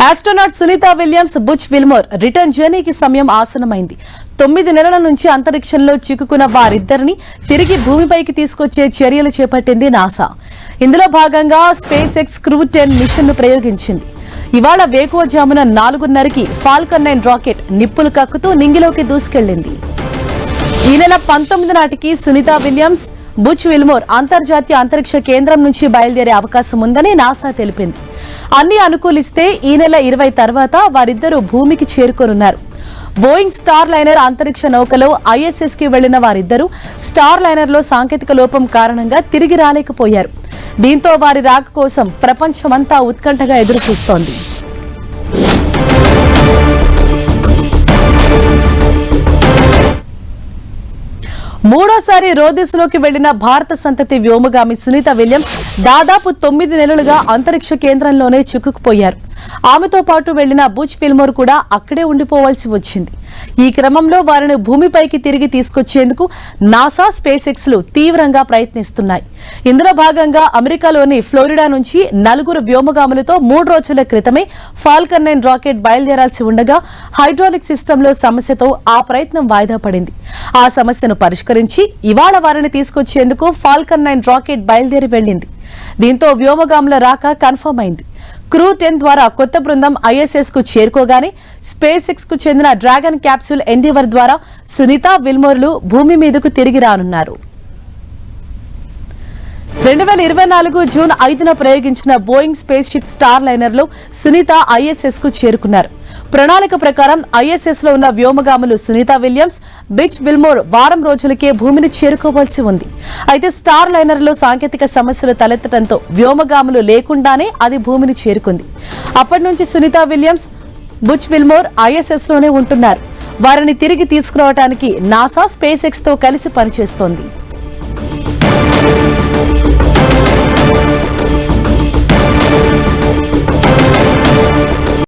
Astronaut Sunita Williams, Butch Wilmore return జర్నీకి సమయం ఆసనమైంది. 9 నెలల నుంచి అంతరిక్షంలో చిక్కుకున్న వారిద్దరిని తిరిగి భూమిపైకి తీసుకొచ్చే చర్యలు చేపట్టింది నాసా. ఇందులో భాగంగా స్పేస్ ఎక్స్ క్రూ 10 మిషన్ ను ప్రయోగించింది. ఇవాళ వేకువజామున 4:30కి ఫాల్కన్ 9 రాకెట్ నిప్పులు కక్కుతూ నింగిలోకి దూసుకెళ్లింది. ఈ నెల 19 నాటికి సునీతా విలియమ్స్, బుచ్ విల్మోర్ అంతర్జాతీయ అంతరిక్ష కేంద్రం నుంచి బయలుదేరే అవకాశం ఉందని నాసా తెలిపింది. అన్ని అనుకూలిస్తే ఈ నెల 20 తర్వాత వారిద్దరూ భూమికి చేరుకోనున్నారు. బోయింగ్ స్టార్ లైనర్ అంతరిక్ష నౌకలో ISS కి వెళ్లిన వారిద్దరూ స్టార్ లైనర్ లో సాంకేతిక లోపం కారణంగా తిరిగి రాలేకపోయారు. దీంతో వారి రాక కోసం ప్రపంచమంతా ఉత్కంఠగా ఎదురుచూస్తోంది. మూడోసారి రోదిస్లోకి వెళ్లిన భారత సంతతి వ్యోమగామి సునీతా విలియమ్స్ దాదాపు 9 నెలలుగా అంతరిక్ష కేంద్రంలోనే చిక్కుకుపోయారు. ఆమెతో పాటు వెళ్లిన బుచ్ విల్మోర్ కూడా అక్కడే ఉండిపోవాల్సి వచ్చింది. ఈ క్రమంలో వారిని భూమిపైకి తిరిగి తీసుకొచ్చేందుకు నాసా, స్పేస్ ఎక్స్ లు తీవ్రంగా ప్రయత్నిస్తున్నాయి. ఇందులో భాగంగా అమెరికాలోని ఫ్లోరిడా నుంచి 4 వ్యోమగాములతో 3 రోజుల క్రితమే ఫాల్కన్ 9 రాకెట్ బయలుదేరాల్సి ఉండగా హైడ్రాలిక్ సిస్టంలో సమస్యతో ఆ ప్రయత్నం వాయిదా పడింది. ఆ సమస్యను పరిష్కరించి ఇవాళ వారిని తీసుకొచ్చేందుకు ఫాల్కన్ 9 రాకెట్ బయలుదేరి వెళ్లింది. దీంతో వ్యోమగాముల రాక కన్ఫర్మ్ అయింది. క్రూ 10 ద్వారా కొత్త బృందం ISS కు చేరుకోగానే స్పేస్ ఎక్స్ కు చెందిన డ్రాగన్ క్యాప్సూల్ ఎండీవర్ ద్వారా సునీతా విల్మోర్లు భూమి మీదకు తిరిగి రానున్నారు. 2024 జూన్ 5న ప్రయోగించిన Boeing space ship star liner లో సునీత ISS కు చేరుకున్నారు. ప్రణాళిక ప్రకారం ISS లో ఉన్న వ్యోమగాములు సునీతా విలియమ్స్, బుచ్ విల్మోర్ వారం రోజులకే భూమిని చేరుకోవాల్సి ఉంది. అయితే స్టార్ లైనర్ లో సాంకేతిక సమస్యలు తలెత్తడంతో వ్యోమగాములు లేకుండానే అది భూమిని చేరుకుంది. అప్పటి నుంచి Sunita Williams, Butch Wilmore ISS లోనే ఉంటున్నారు. వారిని తిరిగి తీసుకురావడానికి నాసా, స్పేస్ ఎక్స్ తో కలిసి పనిచేస్తోంది.